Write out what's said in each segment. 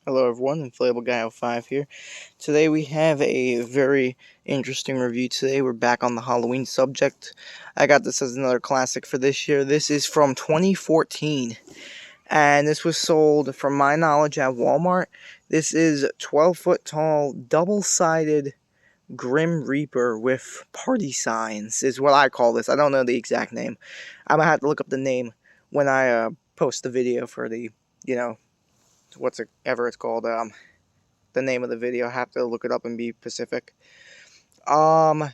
Hello everyone, Inflatable Guy 05 here. Today we have a very interesting review today. We're back on the Halloween subject. I got this as another classic for this year. This is from 2014, and this was sold, from my knowledge, at Walmart. This is 12-foot tall, double-sided Grim Reaper with party signs, is what I call this. I don't know the exact name. I'm going to have to look up the name when I post the video for the, whatever it's called, the name of the video. I have to look it up and be specific. I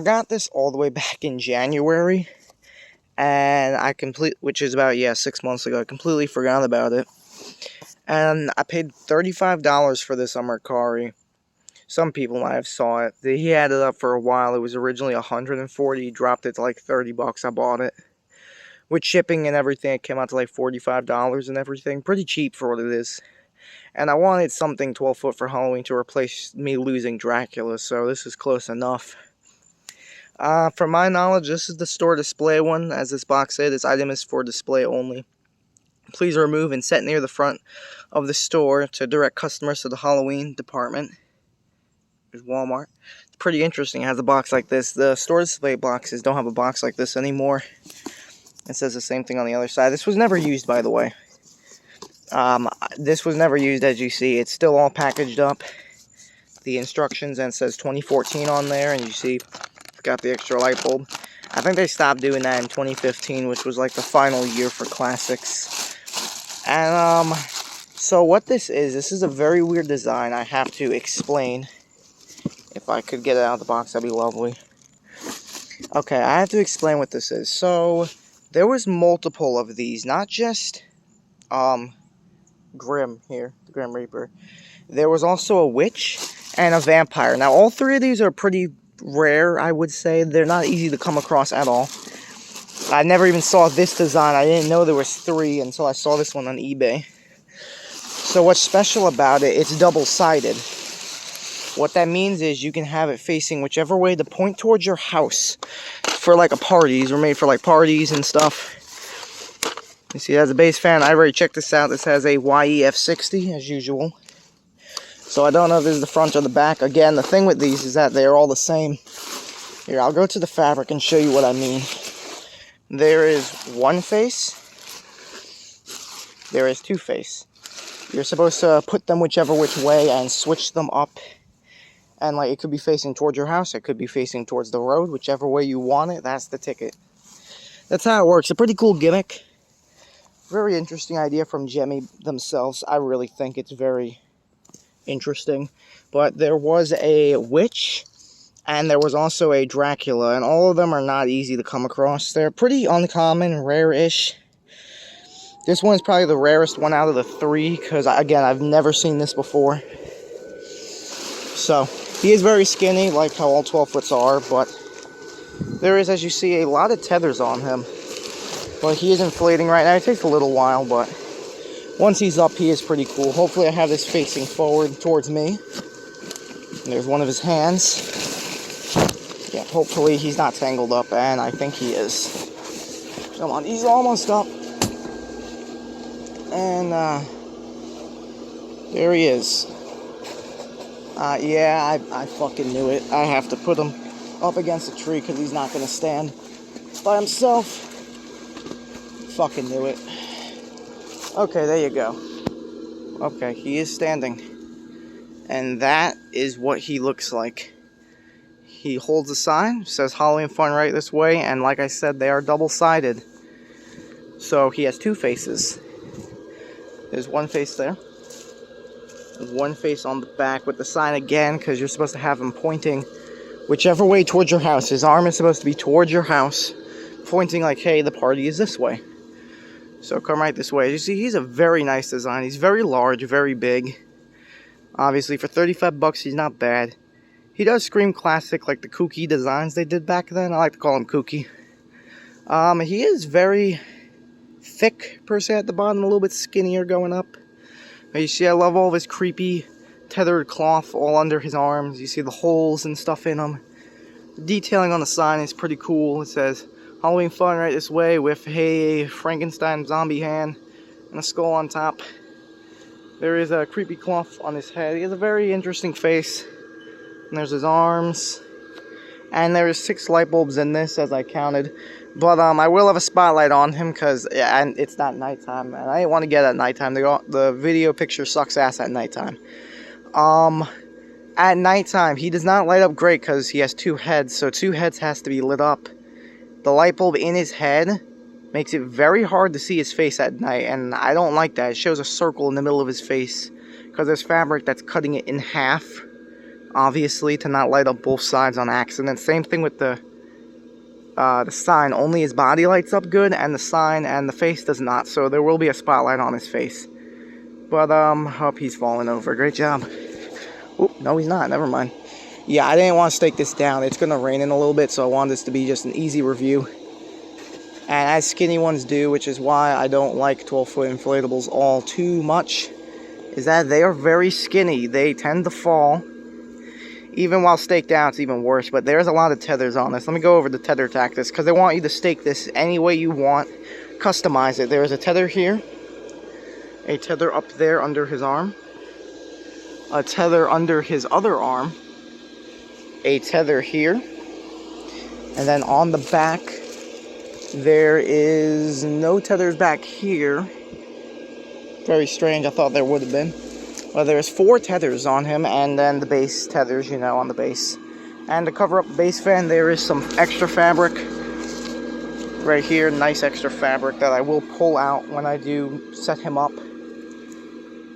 got this all the way back in January, and which is about 6 months ago. I completely forgot about it, and I paid $35 for this on Mercari. Some people might have saw it. He had it up for a while. It was originally $140. He dropped it to like $30. I bought it with shipping and everything. It came out to like $45 and everything. Pretty cheap for what it is. And I wanted something 12-foot for Halloween to replace me losing Dracula, so this is close enough. From my knowledge, this is the store display one. As this box said, this item is for display only. Please remove and set near the front of the store to direct customers to the Halloween department. There's Walmart. It's pretty interesting. It has a box like this. The store display boxes don't have a box like this anymore. It says the same thing on the other side. This was never used, by the way. This was never used, as you see. It's still all packaged up. The instructions, and it says 2014 on there, and you see it's got the extra light bulb. I think they stopped doing that in 2015, which was like the final year for classics. And so what this is a very weird design. I have to explain. If I could get it out of the box, that'd be lovely. Okay, I have to explain what this is. So there was multiple of these, not just Grim here, the Grim Reaper. There was also a witch and a vampire. Now, all three of these are pretty rare, I would say. They're not easy to come across at all. I never even saw this design. I didn't know there was three until I saw this one on eBay. So what's special about it, it's double-sided. What that means is you can have it facing whichever way to point towards your house for like a party. These were made for like parties and stuff. You see, it has a base fan. I already checked this out. This has a YEF60 as usual. So I don't know if this is the front or the back. Again, the thing with these is that they're all the same. Here, I'll go to the fabric and show you what I mean. There is one face. There is two face. You're supposed to put them whichever which way and switch them up. And like, it could be facing towards your house. It could be facing towards the road. Whichever way you want it, that's the ticket. That's how it works. A pretty cool gimmick. Very interesting idea from Gemmy themselves. I really think it's very interesting. But there was a witch, and there was also a Dracula, and all of them are not easy to come across. They're pretty uncommon, rare-ish. This one's probably the rarest one out of the three, because, again, I've never seen this before. So, he is very skinny, like how all 12-foots are, but there is, as you see, a lot of tethers on him. But he is inflating right now. It takes a little while, but once he's up, he is pretty cool. Hopefully I have this facing forward towards me. And there's one of his hands. Yeah, hopefully he's not tangled up, and I think he is. Come on, he's almost up. And, there he is. Yeah, I fucking knew it. I have to put him up against a tree because he's not going to stand by himself. Fucking knew it. Okay, there you go. Okay, he is standing. And that is what he looks like. He holds a sign, says Halloween fun right this way, and like I said, they are double-sided. So he has two faces. There's one face there. There's one face on the back with the sign again, because you're supposed to have him pointing whichever way towards your house. His arm is supposed to be towards your house, pointing like, hey, the party is this way. So come right this way. As you see, he's a very nice design. He's very large, very big. Obviously, for 35 bucks, he's not bad. He does scream classic, like the kooky designs they did back then. I like to call him kooky. He is very thick, per se, at the bottom, a little bit skinnier going up. But you see, I love all of his creepy tethered cloth all under his arms. You see the holes and stuff in them. The detailing on the sign is pretty cool. It says, Halloween fun right this way with, hey, Frankenstein zombie hand and a skull on top. There is a creepy cloth on his head. He has a very interesting face. And there's his arms. And there is 6 light bulbs in this, as I counted. But I will have a spotlight on him because it's not nighttime, and I didn't want to get at nighttime. The video picture sucks ass at nighttime. At nighttime, he does not light up great because he has 2 heads, so 2 heads has to be lit up. The light bulb in his head makes it very hard to see his face at night, and I don't like that. It shows a circle in the middle of his face because there's fabric that's cutting it in half, obviously, to not light up both sides on accident. Same thing with the sign. Only his body lights up good, and the sign and the face does not, so there will be a spotlight on his face. But, hope he's falling over. Great job. Oh, no, he's not. Never mind. Yeah, I didn't want to stake this down. It's going to rain in a little bit, so I wanted this to be just an easy review. And as skinny ones do, which is why I don't like 12-foot inflatables all too much, is that they are very skinny. They tend to fall. Even while staked down, it's even worse. But there's a lot of tethers on this. Let me go over the tether tactics, because they want you to stake this any way you want. Customize it. There is a tether here. A tether up there under his arm. A tether under his other arm. A tether here. And then on the back, there is no tethers back here. Very strange. I thought there would have been. Well, there's 4 tethers on him, and then the base tethers, you know, on the base. And to cover up the base fan, there is some extra fabric right here. Nice extra fabric that I will pull out when I do set him up.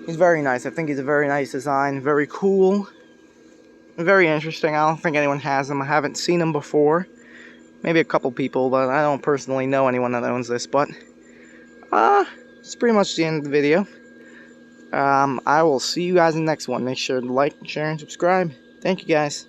He's very nice. I think he's a very nice design. Very cool. Very interesting. I don't think anyone has him. I haven't seen him before. Maybe a couple people, but I don't personally know anyone that owns this. But, it's pretty much the end of the video. I will see you guys in the next one. Make sure to like, share, and subscribe. Thank you, guys.